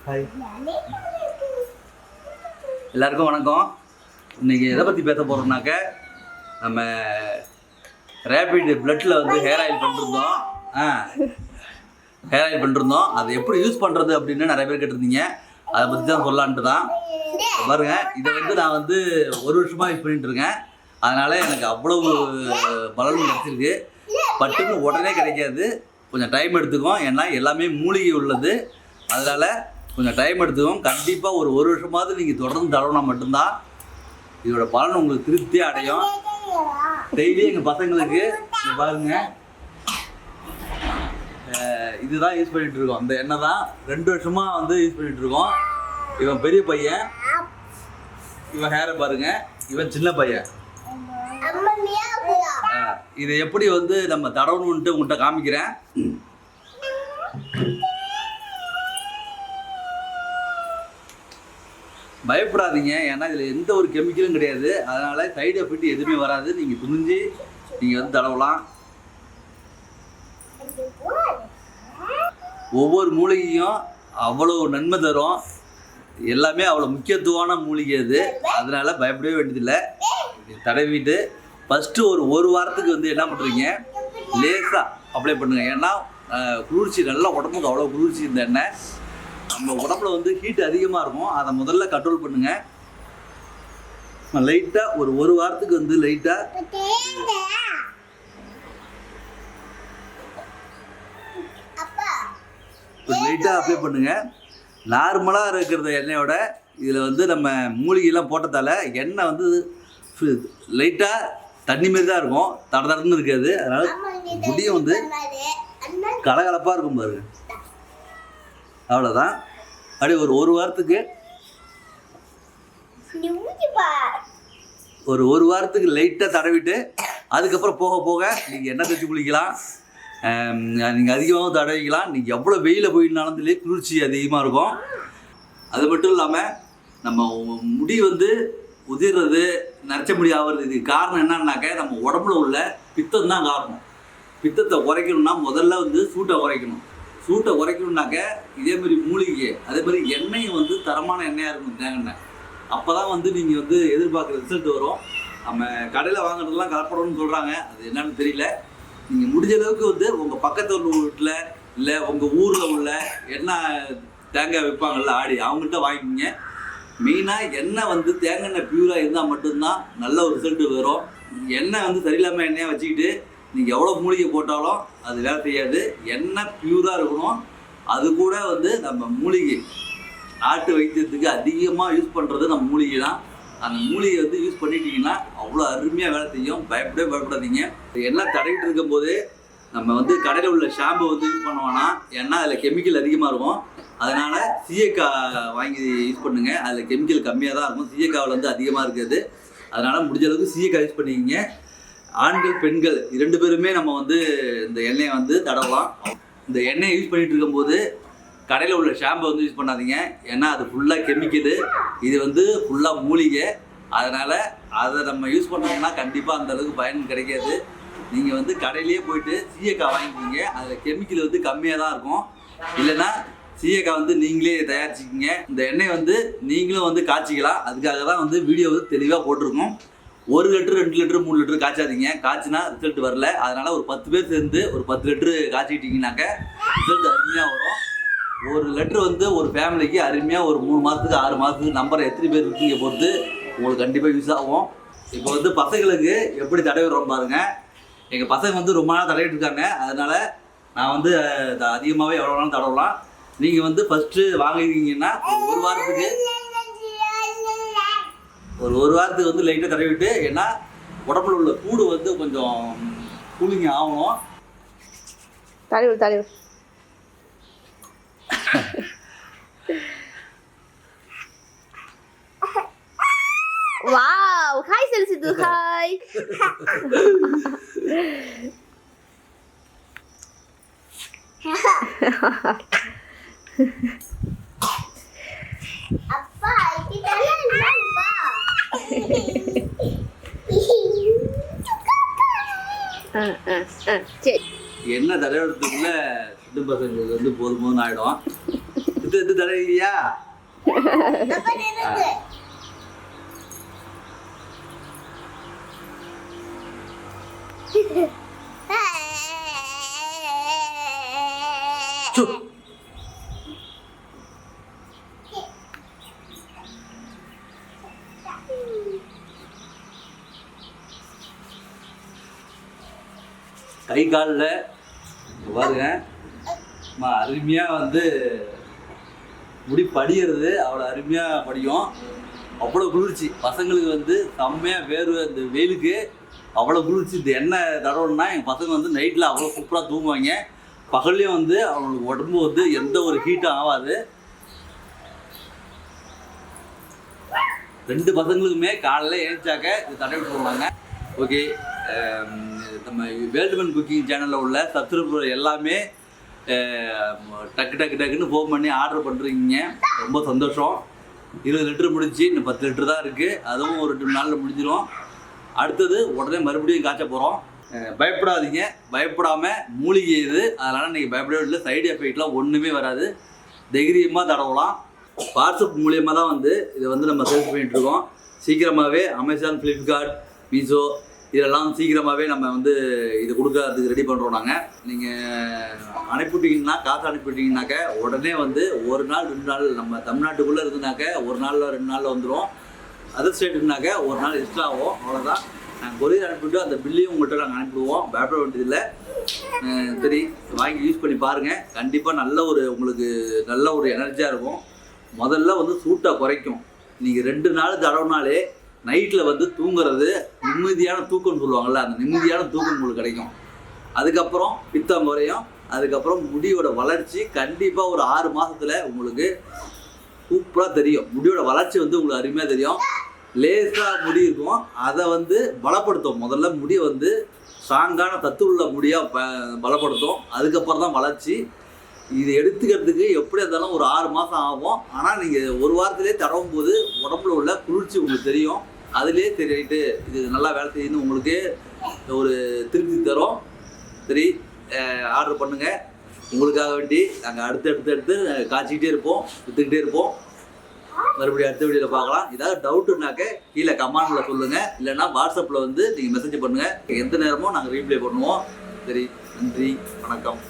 Hi. எல்லாருக்கும் வணக்கம். இன்னைக்கு எதை பற்றி பேச போகிறோம்னாக்க, நம்ம ரேபிட் பிளட்டில் வந்து ஹேர் ஆயில் பண்ணிருந்தோம். ஹேர் ஆயில் பண்ணிருந்தோம். அதை எப்படி யூஸ் பண்ணுறது அப்படின்னு நிறைய பேர் கேட்டிருந்தீங்க. அதை பற்றி தான் சொல்லலான்ட்டு தான் பாருங்க. இதை வந்து நான் வந்து 1 வருஷமாக யூஸ் பண்ணிட்டு இருக்கேன். அதனால் எனக்கு அவ்வளவு பலன் கிடச்சிருக்கு. பட்டுன்னு உடனே கிடைக்காது, கொஞ்சம் டைம் எடுத்துக்கும். ஏன்னா எல்லாமே மூலிகை உள்ளது, அதனால் கொஞ்சம் டைம் எடுத்துக்கும். கண்டிப்பாக ஒரு வருஷமாவது நீங்கள் தொடர்ந்து தடவினா மட்டும்தான் இதோட பலன் உங்களுக்கு திருப்தியாக அடையும். டெய்லி எங்கள் பசங்களுக்கு பாருங்கள், இதுதான் யூஸ் பண்ணிகிட்டு இருக்கோம். இந்த எண்ணெய் தான் 2 வருஷமாக வந்து யூஸ் பண்ணிகிட்டு இருக்கோம். இவன் பெரிய பையன், இவன் ஹேரை பாருங்க, இவன் சின்ன பையன். இது எப்படி வந்து நம்ம தடவணுன்ட்டு உங்கள்கிட்ட காமிக்கிறேன். பயப்படாதீங்க, ஏன்னா இதில் எந்த ஒரு கெமிக்கலும் கிடையாது. அதனால் சைடு எஃபெக்ட் எதுவுமே வராது. நீங்கள் துணிஞ்சு நீங்கள் வந்து தடவலாம். ஒவ்வொரு மூலிகையும் அவ்வளோ நன்மை தரும். எல்லாமே அவ்வளோ முக்கியத்துவமான மூலிகை அது. அதனால் பயப்படவே வேண்டியதில்லை. தடவிட்டு ஃபஸ்ட்டு ஒரு வாரத்துக்கு வந்து என்ன பண்ணுறீங்க, லேசாக அப்ளை பண்ணுங்கள். ஏன்னா குளிர்ச்சி, நல்லா உடம்புக்கு அவ்வளோ குளிர்ச்சி. இந்த எண்ணெய் நம்ம உடம்புல வந்து ஹீட் அதிகமாக இருக்கும், அதை முதல்ல கண்ட்ரோல் பண்ணுங்கள். லைட்டாக ஒரு வாரத்துக்கு வந்து லைட்டாக அப்ளை பண்ணுங்கள். நார்மலாக இருக்கிற எண்ணெயோட இதில் வந்து நம்ம மூலிகைலாம் போட்டதால் எண்ணெய் வந்து லைட்டாக தண்ணி மாரி தான் இருக்கும், தடன்னு இருக்காது. அதனால் முடியும் வந்து கலகலப்பாக இருக்கும் பாருங்க. அவ்வளோதான். அப்படியே ஒரு வாரத்துக்கு ஒரு வாரத்துக்கு லைட்டாக தடவிட்டு அதுக்கப்புறம் போக போக நீங்கள் எண்ணெய் தேய்ச்சி குளிக்கலாம். நீங்கள் அதிகமாகவும் தடவிக்கலாம். நீங்கள் எவ்வளோ வெயிலில் போயினாலும் சொல்லி குளிர்ச்சி அதிகமாக இருக்கும். அது மட்டும் இல்லாமல் நம்ம முடி வந்து உதிர்றது, நரைச்ச முடி ஆகிறது, இதுக்கு காரணம் என்னன்னாக்க நம்ம உடம்புல உள்ள பித்தம் தான் காரணம். பித்தத்தை குறைக்கணும்னா முதல்ல வந்து சூட்டை குறைக்கணும். சூட்டை குறைக்கணுன்னாக்க இதேமாரி மூலிகை, அதேமாதிரி எண்ணெயும் வந்து தரமான எண்ணெயாக இருக்கணும், தேங்காய். அப்போ தான் வந்து நீங்கள் வந்து எதிர்பார்க்குற ரிசல்ட் வரும். நம்ம கடையில் வாங்குறதுலாம் கலப்படம்னு சொல்கிறாங்க, அது என்னன்னு தெரியல. நீங்கள் முடிஞ்ச அளவுக்கு வந்து உங்கள் பக்கத்து வீட்டில் இல்லை உங்கள் ஊரில் உள்ள எண்ணெய் தேங்காய் விற்பாங்கள்ல ஆடி, அவங்கள்ட்ட வாங்கிக்கிங்க. மெயினாக எண்ணெய் வந்து தேங்காய் எண்ணெய் பியூராக இருந்தால் மட்டும்தான் நல்ல ஒரு ரிசல்ட்டு வரும். எண்ணெய் வந்து சரியில்லாமல் எண்ணெயை வச்சுக்கிட்டு நீங்கள் எவ்வளோ மூலிகை போட்டாலும் அது வேலை செய்யாது. எண்ணெய் பியூராக இருக்கணும். அது கூட வந்து நம்ம மூலிகை நாட்டு வைத்தியத்துக்கு அதிகமாக யூஸ் பண்ணுறது நம்ம மூலிகை தான். அந்த மூலிகை வந்து யூஸ் பண்ணிட்டீங்கன்னா அவ்வளோ அருமையாக வேலை செய்யும். பயப்படாதீங்க. எண்ணெய் தடவிட்டு இருக்கும்போது நம்ம வந்து கடையில் உள்ள ஷாம்பு வந்து யூஸ் பண்ணுவோன்னா, ஏன்னா அதில் கெமிக்கல் அதிகமாக இருக்கும். அதனால் சீயக்காய் வாங்கி யூஸ் பண்ணுங்கள். அதில் கெமிக்கல் கம்மியாக தான் இருக்கும், சீயக்காவில் வந்து அதிகமாக இருக்காது. அதனால் முடிஞ்ச அளவுக்கு சீயக்காய் யூஸ் பண்ணிக்கிங்க. ஆண்கள் பெண்கள் 2 பேருமே நம்ம வந்து இந்த எண்ணெயை வந்து தடவலாம். இந்த எண்ணெயை யூஸ் பண்ணிகிட்டு இருக்கும்போது கடையில் உள்ள ஷாம்பு வந்து யூஸ் பண்ணாதீங்க, ஏன்னா அது ஃபுல்லாக கெமிக்கலு. இது வந்து ஃபுல்லாக மூலிகை. அதனால் அதை நம்ம யூஸ் பண்ணோம்னா கண்டிப்பாக அந்தளவுக்கு பயன் கிடைக்காது. நீங்கள் வந்து கடையிலேயே போயிட்டு சீயக்காய் வாங்கிக்கிங்க. அதில் கெமிக்கல் வந்து கம்மியாக தான் இருக்கும். இல்லைன்னா சீயக்காய் வந்து நீங்களே தயாரிச்சிக்கிங்க. இந்த எண்ணெய் வந்து நீங்களும் வந்து காய்ச்சிக்கலாம். அதுக்காக தான் வந்து வீடியோ வந்து தெளிவாக போட்டிருக்கோம். 1 லிட்டரு 2 லிட்டரு 3 லிட்டரு காய்ச்சாதீங்க. காய்ச்சினா ரிசல்ட் வரல. அதனால் ஒரு 10 பேர் சேர்ந்து ஒரு 10 லிட்டரு காய்ச்சிக்கிட்டிங்கனாக்க ரிசல்ட் அருமையாக வரும். 1 லிட்டரு வந்து ஒரு ஃபேமிலிக்கு அருமையாக ஒரு 3 மாதத்துக்கு 6 மாதத்துக்கு நம்பரை எத்தனை பேர் இருக்கீங்க பொறுத்து உங்களுக்கு கண்டிப்பாக யூஸ் ஆகும். இப்போ வந்து பசங்களுக்கு எப்படி தடவிடுறோம் பாருங்கள். எங்கள் பசங்க வந்து ரொம்ப நாள் தடவிட்டு இருக்காங்க. அதனால் நான் வந்து அதிகமாகவே எவ்வளோ நாளும் தடவலாம். நீங்கள் வந்து ஃபஸ்ட்டு வாங்கிக்கிங்கன்னா ஒரு வாரத்துக்கு வந்து லைட்டாக தடவிட்டு, ஏன்னா உடம்புல உள்ள கூடு வந்து கொஞ்சம் கூலிங் ஆகணும். தடவு வாவ், ஹாய் செல்சிது, ஹாய். அப்பா இதெல்லாம் என்ன தடவைக்குள்ள சின்ன பசங்களுக்கு வந்து போதும் ஆகிடும். எடுத்து தடவியா? அப்ப நிறுத்து. சு. கை காலில் பாருங்க அருமையாக வந்து முடி படிகிறது அவ்வளோ அருமையாக படியும். அவ்வளோ குளிர்ச்சி பசங்களுக்கு வந்து செம்மையாக வேர்வை இந்த வெயிலுக்கு அவ்வளோ குளிர்ச்சி. இந்த எண்ணெய் தடவைன்னா எங்கள் பசங்க வந்து நைட்டில் அவ்வளோ சூப்பராக தூங்குவாங்க. பகல்லையும் வந்து அவங்களுக்கு உடம்பு வந்து எந்த ஒரு ஹீட்டும் ஆகாது. 2 பசங்களுக்குமே காலையில் ஏஞ்சாக்க இது தடவி போடுவாங்க. ஓகே, நம்ம வேல்டுமன் குக்கிங் சேனலில் உள்ள சப்ஸ்கிரைபர் எல்லாமே டக்குன்னு ஃபோன் பண்ணி ஆர்டர் பண்ணுறீங்க. ரொம்ப சந்தோஷம். 20 லிட்டர் முடிஞ்சு இன்னும் 10 லிட்டர் தான் இருக்குது. அதுவும் ஒரு 2 நாளில் முடிஞ்சிடும். அடுத்தது உடனே மறுபடியும் காய்ச்ச போகிறோம். பயப்படாதீங்க, பயப்படாமல் மூலிகை இது. அதனால் நீங்கள் பயப்படவே இல்லை. சைடு எஃபெக்ட்லாம் ஒன்றுமே வராது. தைரியமாக தடவலாம். வாட்ஸ்அப் மூலியமாக தான் வந்து இதை வந்து நம்ம சேல்ஸ் பண்ணிகிட்ருக்கோம். சீக்கிரமாகவே அமேசான், ஃப்ளிப்கார்ட், மீஷோ இதெல்லாம் சீக்கிரமாகவே நம்ம வந்து இது கொடுக்கறதுக்கு ரெடி பண்ணுறோம். நாங்கள் நீங்கள் அனுப்பிவிட்டிங்கன்னா காசு அனுப்பிவிட்டிங்கனாக்க உடனே வந்து 1 நாள் 2 நாள் நம்ம தமிழ்நாட்டுக்குள்ளே இருந்துனாக்க 1 நாளில் 2 நாளில் வந்துடும். அதர் ஸ்டேட்டுனாக்க 1 நாள் எக்ஸ்ட்ரா ஆகும். அவ்வளோதான். நாங்கள் கொரியர் அனுப்பிவிட்டு அந்த பில்லையும் உங்கள்கிட்ட நாங்கள் அனுப்பிடுவோம். பயப்பட வேண்டியதில்லை. சரி, வாங்கி யூஸ் பண்ணி பாருங்கள். கண்டிப்பாக நல்ல ஒரு உங்களுக்கு நல்ல ஒரு எனர்ஜியாக இருக்கும். முதல்ல வந்து சூட்டாக குறைக்கும். நீங்கள் 2 நாள் தடவைனாலே நைட்டில் வந்து தூங்குறது நிம்மதியான தூக்கம்னு சொல்லுவாங்கள்ல, அந்த நிம்மதியான தூக்கம் உங்களுக்கு கிடைக்கும். அதுக்கப்புறம் பித்தம் குறையும். அதுக்கப்புறம் முடியோட வளர்ச்சி கண்டிப்பாக ஒரு 6 மாதத்தில் உங்களுக்கு சூப்பராக தெரியும். முடியோட வளர்ச்சி வந்து உங்களுக்கு அருமையாக தெரியும். லேசாக முடி இருக்கும், அதை வந்து பலப்படுத்தும். முதல்ல முடியை வந்து ஸ்ட்ராங்கான சத்து உள்ள முடியாக பலப்படுத்தும். அதுக்கப்புறம் தான் வளர்ச்சி. இது எடுத்துக்கிறதுக்கு எப்படி இருந்தாலும் ஒரு 6 மாதம் ஆகும். ஆனால் நீங்கள் 1 வாரத்திலே தடவும் போது உடம்புல உள்ள குளிர்ச்சி உங்களுக்கு தெரியும். அதுலேயே தெரியிட்டு இது நல்லா வேலை செய்யணும் உங்களுக்கு ஒரு திருப்தி தரும். சரி, ஆர்டர் பண்ணுங்கள். உங்களுக்காக வேண்டி நாங்கள் அடுத்து காய்ச்சிக்கிட்டே இருப்போம், விற்றுக்கிட்டே இருப்போம். மறுபடியும் அடுத்த வீடியோவில் பார்க்கலாம். ஏதாவது டவுட்டுனாக்க கீழே கமெண்டில் சொல்லுங்கள். இல்லைன்னா வாட்ஸ்அப்பில் வந்து நீங்கள் மெசேஜ் பண்ணுங்கள். எந்த நேரமும் நாங்கள் ரீப்ளை பண்ணுவோம். சரி, நன்றி, வணக்கம்.